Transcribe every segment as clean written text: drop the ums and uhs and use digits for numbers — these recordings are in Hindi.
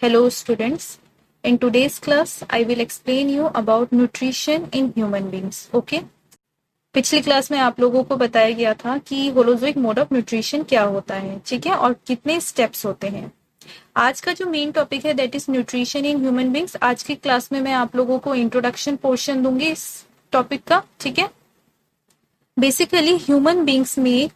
Hello students. In today's class, I will explain you about nutrition in human beings. Okay? पिछली क्लास में आप लोगों को बताया गया था कि होलोजोइक मोड ऑफ न्यूट्रिशन क्या होता है, ठीक है, और कितने स्टेप्स होते हैं। आज का जो मेन टॉपिक है that is nutrition in human beings. आज की क्लास में मैं आप लोगों को इंट्रोडक्शन पोर्शन दूंगी इस टॉपिक का, ठीक है। बेसिकली ह्यूमन बींग्स में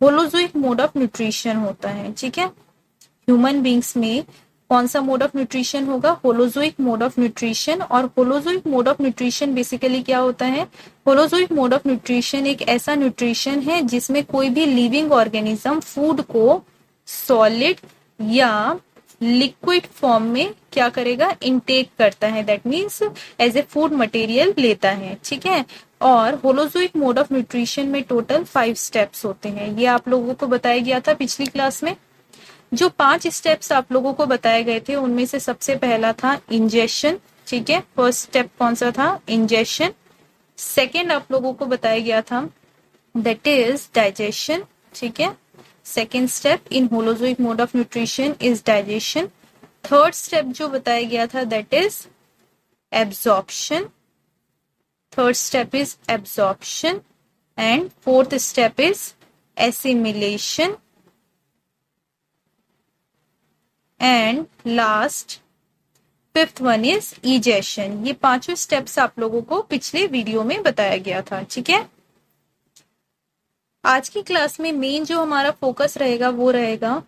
होलोजोइक मोड ऑफ न्यूट्रिशन होता है, ठीक है। ह्यूमन बींग्स में कौन सा मोड ऑफ न्यूट्रिशन होगा? Holozoic mode of nutrition. और holozoic mode of nutrition basically क्या होता है? होलोजोइक मोड ऑफ न्यूट्रिशन एक ऐसा न्यूट्रिशन है जिसमें कोई भी लिविंग ऑर्गेनिज्म फूड को सॉलिड या लिक्विड फॉर्म में क्या करेगा? इनटेक करता है, that means as a food material लेता है, ठीक है। और होलोजोइक मोड ऑफ न्यूट्रिशन में टोटल 5 स्टेप्स होते हैं। ये आप लोगों को बताया गया था पिछली क्लास में। जो 5 स्टेप्स आप लोगों को बताए गए थे उनमें से सबसे पहला था इंजेशन, ठीक है। फर्स्ट स्टेप कौन सा था? इंजेशन। सेकेंड आप लोगों को बताया गया था दैट इज डाइजेशन, ठीक है। Second step in holozoic mode of nutrition is digestion. Third step जो बताया गया था that is absorption. Third step is absorption and fourth step is assimilation and last fifth one is egestion. ये पांचों स्टेप्स आप लोगों को पिछले वीडियो में बताया गया था, ठीक है। आज की क्लास में मेन जो हमारा फोकस रहेगा वो रहेगा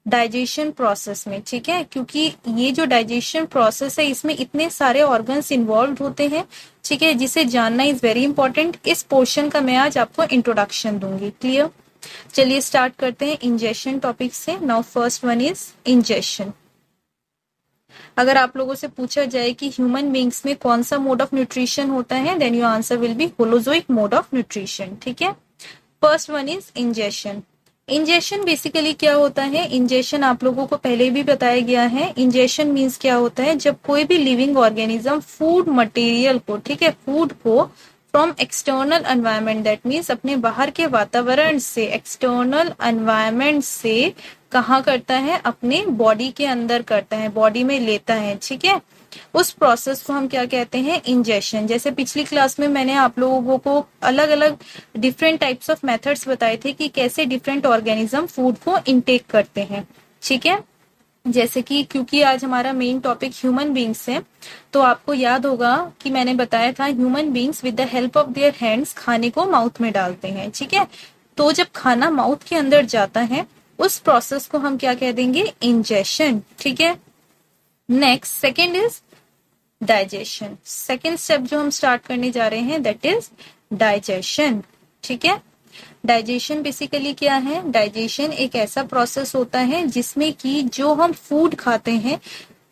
डाइजेशन प्रोसेस में, ठीक है। क्योंकि ये जो डाइजेशन प्रोसेस है इसमें इतने सारे ऑर्गन्स इन्वॉल्व होते हैं, ठीक है, जिसे जानना इज वेरी इंपॉर्टेंट। इस पोर्शन का मैं आज आपको इंट्रोडक्शन दूंगी। क्लियर? चलिए स्टार्ट करते हैं इंजेशन टॉपिक से। Now first one is ingestion. अगर आप लोगों से पूछा जाए कि ह्यूमन बींग्स में कौन सा मोड ऑफ न्यूट्रिशन होता है, then your answer will be holozoic mode of nutrition, ठीक है। First one is ingestion. Ingestion basically क्या होता है? इंजेशन आप लोगों को पहले भी बताया गया है। इंजेशन मीन्स क्या होता है? जब कोई भी लिविंग ऑर्गेनिज्म फूड मटेरियल को, ठीक है, फूड को from external environment, that means अपने बाहर के वातावरण से, एक्सटर्नल एनवायरमेंट से कहाँ करता है? अपने बॉडी के अंदर करता है, बॉडी में लेता है, ठीक है। उस प्रोसेस को हम क्या कहते हैं? इंजेशन। जैसे पिछली क्लास में मैंने आप लोगों को अलग अलग डिफरेंट टाइप्स ऑफ मेथड्स बताए थे कि कैसे डिफरेंट ऑर्गेनिज्म फूड को इनटेक करते हैं, ठीक है। जैसे कि क्योंकि आज हमारा मेन टॉपिक ह्यूमन बींग्स है, तो आपको याद होगा कि मैंने बताया था human beings with the help of their hands खाने को माउथ में डालते हैं, ठीक है। तो जब खाना माउथ के अंदर जाता है उस प्रोसेस को हम क्या कह देंगे? इंजेशन, ठीक है। Next second is digestion. Second step जो हम स्टार्ट करने जा रहे हैं दैट इज डाइजेशन, ठीक है। डाइजेशन बेसिकली क्या है? डाइजेशन एक ऐसा प्रोसेस होता है जिसमें कि जो हम फूड खाते हैं,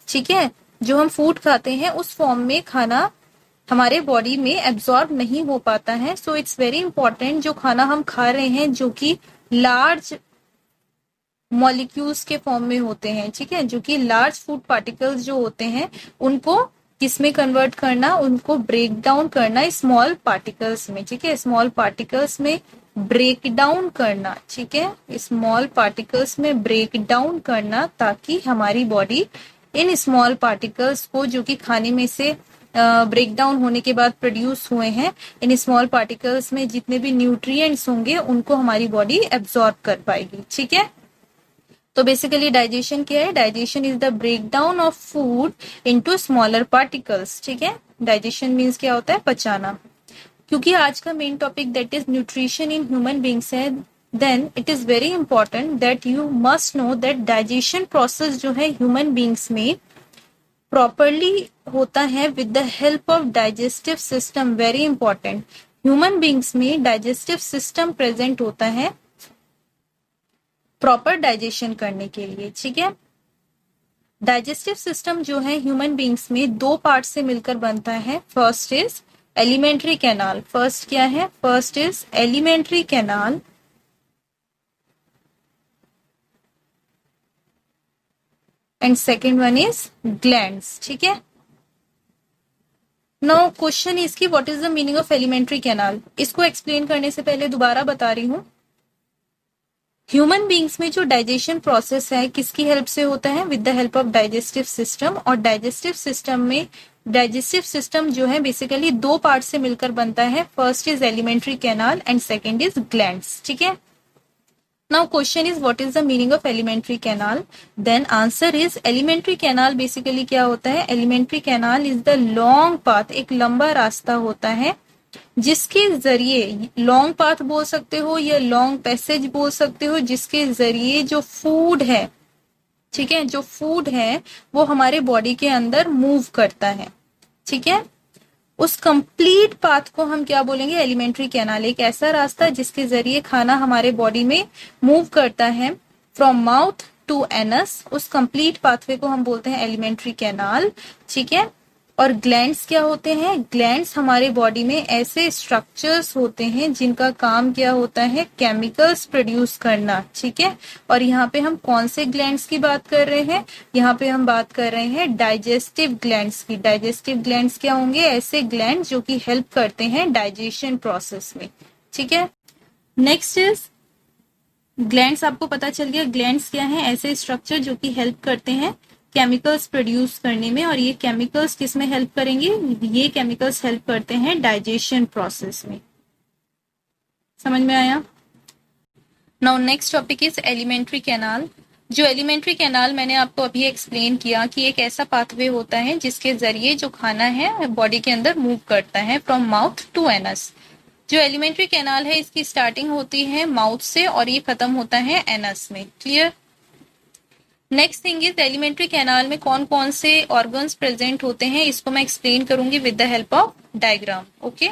ठीक है, जो हम फूड खाते हैं उस फॉर्म में खाना हमारे बॉडी में एब्जॉर्ब नहीं हो पाता है। सो इट्स वेरी इंपॉर्टेंट जो खाना हम खा रहे हैं जो कि लार्ज मॉलिक्यूल्स के फॉर्म में होते हैं, ठीक है, जो कि लार्ज फूड पार्टिकल्स जो होते हैं उनको किसमें कन्वर्ट करना? उनको ब्रेक डाउन करना स्मॉल पार्टिकल्स में, ठीक है, स्मॉल पार्टिकल्स में ब्रेक डाउन करना, ठीक है, स्मॉल पार्टिकल्स में ब्रेक डाउन करना, ताकि हमारी बॉडी इन स्मॉल पार्टिकल्स को जो कि खाने में से ब्रेक डाउन होने के बाद प्रोड्यूस हुए हैं, इन स्मॉल पार्टिकल्स में जितने भी न्यूट्रिएंट्स होंगे उनको हमारी बॉडी एब्जॉर्ब कर पाएगी, ठीक है। तो बेसिकली डाइजेशन क्या है? Digestion is the break down of food into smaller particles, ठीक है। डाइजेशन मीन्स क्या होता है? पचाना। क्योंकि आज का main topic that is nutrition in human beings है, then it is very important that you must know that digestion process जो है ह्यूमन बींग्स में प्रॉपरली होता है with the help of digestive system. Very important, human beings में डाइजेस्टिव सिस्टम प्रेजेंट होता है प्रॉपर डाइजेशन करने के लिए, ठीक है। डाइजेस्टिव सिस्टम जो है ह्यूमन बींग्स में 2 पार्ट से मिलकर बनता है। First is alimentary canal. First क्या है? First is alimentary canal and second one is glands, ठीक है। नाउ क्वेश्चन इज की what is the meaning of alimentary canal. इसको एक्सप्लेन करने से पहले दोबारा बता रही हूं ह्यूमन बींग्स में जो डाइजेशन प्रोसेस है किसकी हेल्प से होता है? With the help of digestive system. और डाइजेस्टिव सिस्टम में डाइजेस्टिव सिस्टम जो है बेसिकली दो पार्ट से मिलकर बनता है। First is alimentary canal and second is glands. ठीक है। Now question is what is the meaning of alimentary canal? Then answer is alimentary canal basically क्या होता है? Alimentary canal is the long path, एक लंबा रास्ता होता है जिसके जरिए, लॉन्ग पाथ बोल सकते हो या लॉन्ग पैसेज बोल सकते हो, जिसके जरिए जो फूड है, ठीक है, जो फूड है वो हमारे बॉडी के अंदर मूव करता है। ठीक है। उस कंप्लीट पाथ को हम क्या बोलेंगे? Alimentary canal. एक ऐसा रास्ता जिसके जरिए खाना हमारे बॉडी में मूव करता है फ्रॉम माउथ टू एनस, उस कंप्लीट पाथवे को हम बोलते हैं एलिमेंट्री कैनाल। ठीक है। और ग्लैंड्स क्या होते हैं? ग्लैंड्स हमारे बॉडी में ऐसे स्ट्रक्चर्स होते हैं जिनका काम क्या होता है? केमिकल्स प्रोड्यूस करना। ठीक है। और यहाँ पे हम कौन से ग्लैंड्स की बात कर रहे हैं? यहाँ पे हम बात कर रहे हैं डाइजेस्टिव ग्लैंड्स की। डाइजेस्टिव ग्लैंड्स क्या होंगे? ऐसे ग्लैंड्स जो कि हेल्प करते हैं डाइजेशन प्रोसेस में। ठीक है। Next is glands. आपको पता चल गया ग्लैंड्स क्या है? ऐसे स्ट्रक्चर जो कि हेल्प करते हैं केमिकल्स प्रोड्यूस करने में। और ये केमिकल्स किस में हेल्प करेंगे? ये केमिकल्स हेल्प करते हैं डाइजेशन प्रोसेस में। समझ में आया? Now next topic is alimentary canal. जो एलिमेंट्री कैनाल मैंने आपको अभी एक्सप्लेन किया कि एक ऐसा पाथवे होता है जिसके जरिए जो खाना है बॉडी के अंदर मूव करता है फ्रॉम माउथ टू एनस। जो एलिमेंट्री कैनाल है इसकी स्टार्टिंग होती है माउथ से और ये खत्म होता है एनस में। Clear? Next thing is alimentary canal में कौन कौन से ऑर्गन्स प्रेजेंट होते हैं, इसको मैं एक्सप्लेन करूंगी with the help of diagram. Okay.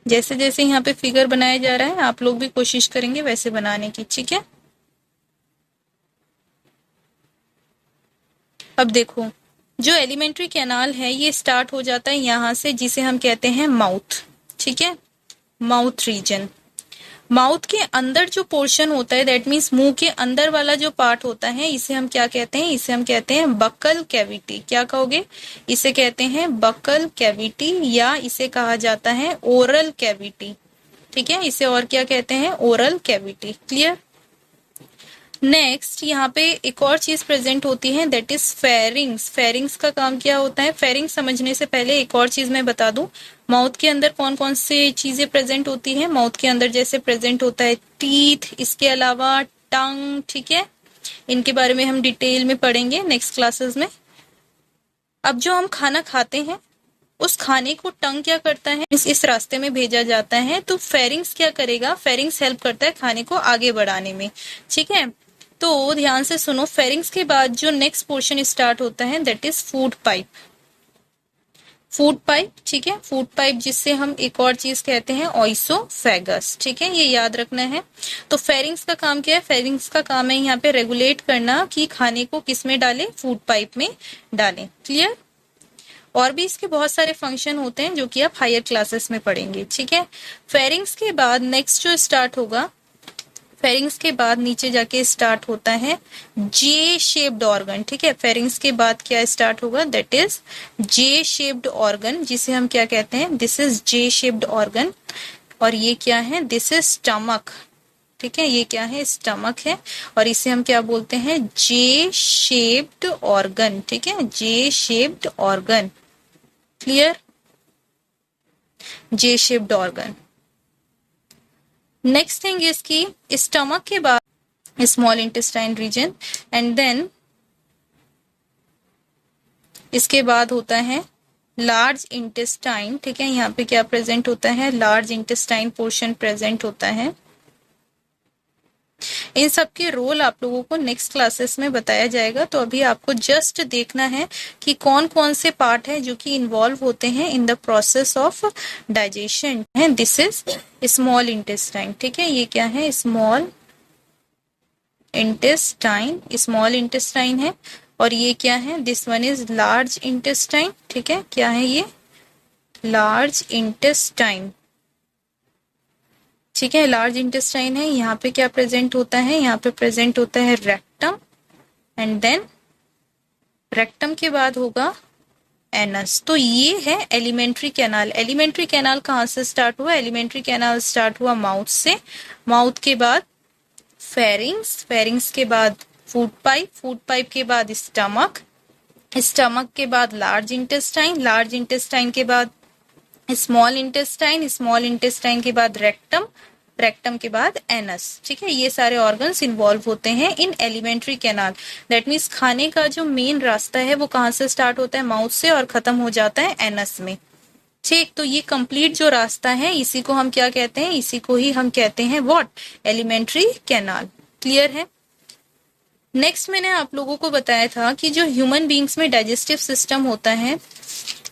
जैसे जैसे यहाँ पे फिगर बनाया जा रहा है आप लोग भी कोशिश करेंगे वैसे बनाने की। ठीक है। अब देखो, जो एलिमेंट्री कैनाल है ये स्टार्ट हो जाता है यहाँ से, जिसे हम कहते हैं माउथ। ठीक है। Mouth reason. माउथ के अंदर जो पोर्शन होता है, दैट मीन्स मुंह के अंदर वाला जो पार्ट होता है, इसे हम क्या कहते हैं? इसे हम कहते हैं बकल कैविटी। क्या कहोगे? इसे कहते हैं बकल कैविटी या इसे कहा जाता है ओरल कैविटी। ठीक है। इसे और क्या कहते हैं? Oral cavity. क्लियर? नेक्स्ट यहाँ पे एक और चीज प्रेजेंट होती है, दैट इज फेरिंग्स। फेरिंग्स का काम क्या होता है? फेरिंग्स समझने से पहले एक और चीज मैं बता दूं, माउथ के अंदर कौन कौन से चीजें प्रेजेंट होती हैं। माउथ के अंदर जैसे प्रेजेंट होता है टीथ, इसके अलावा टंग। ठीक है। इनके बारे में हम डिटेल में पढ़ेंगे नेक्स्ट क्लासेस में। अब जो हम खाना खाते हैं उस खाने को टंग क्या करता है? इस रास्ते में भेजा जाता है। तो फेरिंग्स क्या करेगा? फेरिंग्स हेल्प करता है खाने को आगे बढ़ाने में। ठीक है। तो ध्यान से सुनो, फेरिंग्स के बाद जो नेक्स्ट पोर्शन स्टार्ट होता है that is food pipe. Food pipe. ठीक है। फूड पाइप जिससे हम एक और चीज कहते हैं ऑइसोफेगस। ठीक है। ये याद रखना है। तो फेरिंग्स का काम क्या है? फेरिंग्स का काम है यहाँ पे रेगुलेट करना कि खाने को किस में डालें? फूड पाइप में डालें। क्लियर? और भी इसके बहुत सारे फंक्शन होते हैं जो कि आप हायर क्लासेस में पढ़ेंगे। ठीक है। फेरिंग्स के बाद नेक्स्ट जो स्टार्ट होगा, फेरिंग्स के बाद नीचे जाके स्टार्ट होता है जे शेप्ड ऑर्गन। ठीक है। फेरिंग्स के बाद क्या स्टार्ट होगा? That is J shaped organ, जिसे हम क्या कहते हैं? This is J shaped organ. और ये क्या है? This is stomach. ठीक है। ये क्या है? स्टमक है। और इसे हम क्या बोलते हैं? J shaped organ. ठीक है। J shaped organ. Clear? J shaped organ. Next thing is की स्टमक के बाद small intestine region and then इसके बाद होता है लार्ज इंटेस्टाइन। ठीक है। यहाँ पे क्या प्रेजेंट होता है? लार्ज इंटेस्टाइन पोर्शन प्रेजेंट होता है। इन सब के रोल आप लोगों को नेक्स्ट क्लासेस में बताया जाएगा। तो अभी आपको जस्ट देखना है कि कौन कौन से पार्ट है जो कि इन्वॉल्व होते हैं in the process of digestion. है दिस इज स्मॉल इंटेस्टाइन। ठीक है। ये क्या है? Small intestine. स्मॉल इंटेस्टाइन है। और ये क्या है? This one is large intestine. ठीक है। क्या है ये? Large intestine. ठीक है, लार्ज इंटेस्टाइन है, यहाँ पे क्या प्रेजेंट होता है, यहाँ पे प्रेजेंट होता है रेक्टम, एंड देन रेक्टम के बाद होगा एनस। तो ये है एलिमेंट्री कैनाल। एलिमेंट्री कैनाल कहाँ से स्टार्ट हुआ, एलिमेंट्री कैनाल स्टार्ट हुआ माउथ से, माउथ के बाद फेरिंग्स, फेरिंग्स के बाद फूड पाइप, फूड पाइप के बाद स्टमक, स्टमक के बाद लार्ज इंटेस्टाइन, लार्ज इंटेस्टाइन के बाद स्मॉल इंटेस्टाइन, स्मॉल इंटेस्टाइन के बाद रेक्टम, रेक्टम के बाद एनस। ठीक है, ये सारे ऑर्गन्स इन्वॉल्व होते हैं इन एलिमेंट्री कैनाल। दैट मीन्स खाने का जो मेन रास्ता है वो कहाँ से स्टार्ट होता है, माउथ से, और खत्म हो जाता है एनस में। ठीक, तो ये कंप्लीट जो रास्ता है इसी को हम क्या कहते हैं, इसी को ही हम कहते हैं व्हाट, एलिमेंट्री कैनाल। क्लियर है। नेक्स्ट मैंने आप लोगों को बताया था कि जो ह्यूमन बींग्स में डाइजेस्टिव सिस्टम होता है,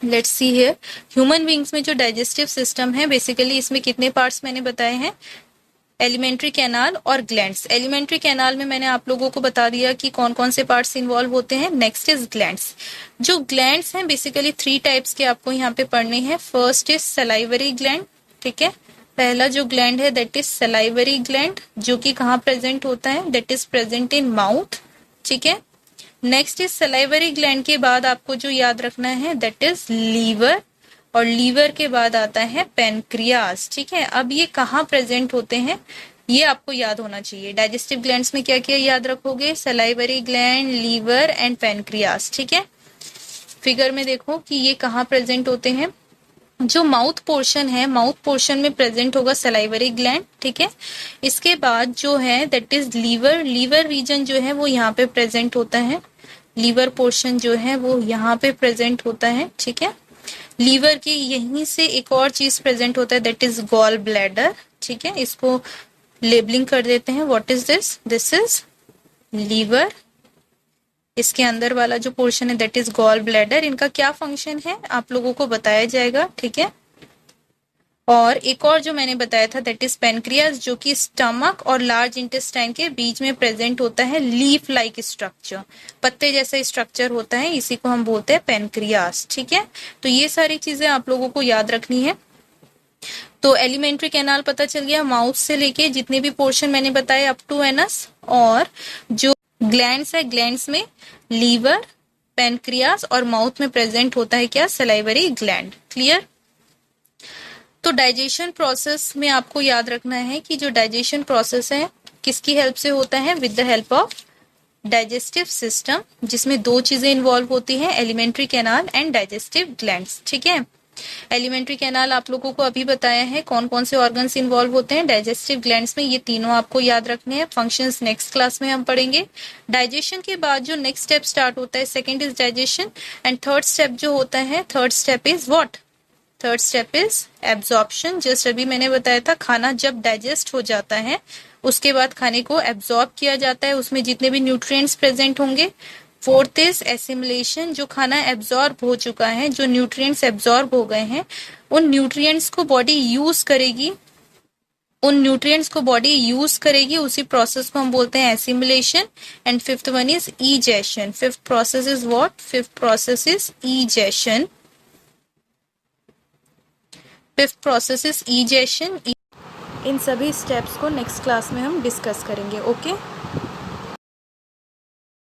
let's see here, human beings में जो डाइजेस्टिव सिस्टम है बेसिकली इसमें कितने पार्ट्स मैंने बताए हैं, एलिमेंट्री कैनाल और ग्लैंड्स। एलिमेंट्री कैनाल में मैंने आप लोगों को बता दिया कि कौन कौन से पार्ट्स इन्वॉल्व होते हैं। Next is glands. जो ग्लैंड्स हैं बेसिकली 3 टाइप्स के आपको यहाँ पे पढ़ने हैं। First is salivary gland. ठीक है, पहला जो ग्लैंड है दैट इज सलाइवरी ग्लैंड, जो कि कहाँ प्रेजेंट होता है, that is present in mouth. ठीक है, नेक्स्ट इज सलाइवरी ग्लैंड के बाद आपको जो याद रखना है दैट इज लीवर, और लीवर के बाद आता है पेनक्रियास। ठीक है, अब ये कहाँ प्रेजेंट होते हैं ये आपको याद होना चाहिए। डाइजेस्टिव ग्लैंड्स में क्या क्या याद रखोगे, salivary gland, liver and pancreas. ठीक है, फिगर में देखो कि ये कहाँ प्रेजेंट होते हैं। जो माउथ पोर्शन है, माउथ पोर्शन में प्रेजेंट होगा सलाइवरी ग्लैंड। ठीक है, इसके बाद जो है that is liver, liver region जो है वो यहाँ पे प्रेजेंट होता है, लीवर पोर्शन जो है वो यहाँ पे प्रेजेंट होता है। ठीक है, लीवर की यहीं से एक और चीज प्रेजेंट होता है दैट इज गॉल ब्लैडर। ठीक है, इसको लेबलिंग कर देते हैं। What is this, this is liver, इसके अंदर वाला जो पोर्शन है दैट इज गॉल ब्लैडर। इनका क्या फंक्शन है आप लोगों को बताया जाएगा। ठीक है, और एक और जो मैंने बताया था दैट इज पेनक्रियास, जो कि स्टमक और लार्ज इंटेस्टाइन के बीच में प्रेजेंट होता है, लीफ लाइक स्ट्रक्चर, पत्ते जैसा स्ट्रक्चर होता है, इसी को हम बोलते हैं पेनक्रियास। ठीक है, तो ये सारी चीजें आप लोगों को याद रखनी है। तो एलिमेंट्री कैनाल पता चल गया, माउथ से लेके जितने भी पोर्शन मैंने बताए अप टू एनस, और जो ग्लैंड्स है, ग्लैंड्स में लीवर, पेनक्रियास और माउथ में प्रेजेंट होता है क्या, सलाइवरी ग्लैंड। क्लियर। तो डाइजेशन प्रोसेस में आपको याद रखना है कि जो डाइजेशन प्रोसेस है किसकी हेल्प से होता है, with the help of digestive system, जिसमें 2 चीजें इन्वॉल्व होती हैं, elementary canal and digestive glands. ठीक है, एलिमेंट्री कैनाल आप लोगों को अभी बताया है कौन कौन से ऑर्गन्स इन्वॉल्व होते हैं, डाइजेस्टिव ग्लैंड्स में ये तीनों आपको याद रखने हैं। फंक्शंस नेक्स्ट क्लास में हम पढ़ेंगे। डाइजेशन के बाद जो नेक्स्ट स्टेप स्टार्ट होता है, second is digestion, and third step जो होता है, third step is what, third step is absorption. Just अभी मैंने बताया था, खाना जब डाइजेस्ट हो जाता है उसके बाद खाने को एब्जॉर्ब किया जाता है, उसमें जितने भी न्यूट्रिएंट्स प्रेजेंट होंगे। फोर्थ इज एसिमिलेशन, जो खाना एब्जॉर्ब हो चुका है, जो न्यूट्रिएंट्स एब्जॉर्ब हो गए हैं, उन न्यूट्रिएंट्स को बॉडी यूज करेगी, उन न्यूट्रिएंट्स को बॉडी यूज करेगी, उसी प्रोसेस को हम बोलते हैं assimilation. And fifth one is egestion. Fifth process is what, fifth process is egestion. Fifth process is egestion. इन सभी स्टेप्स को नेक्स्ट क्लास में हम डिस्कस करेंगे। ओके।